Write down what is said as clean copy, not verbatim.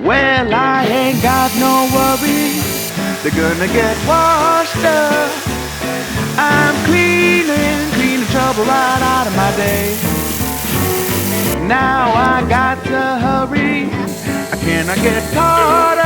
Well, I ain't got no worries, they're gonna get washed up. I'm cleaning trouble right out of my day. Now I got to hurry, I cannot get caught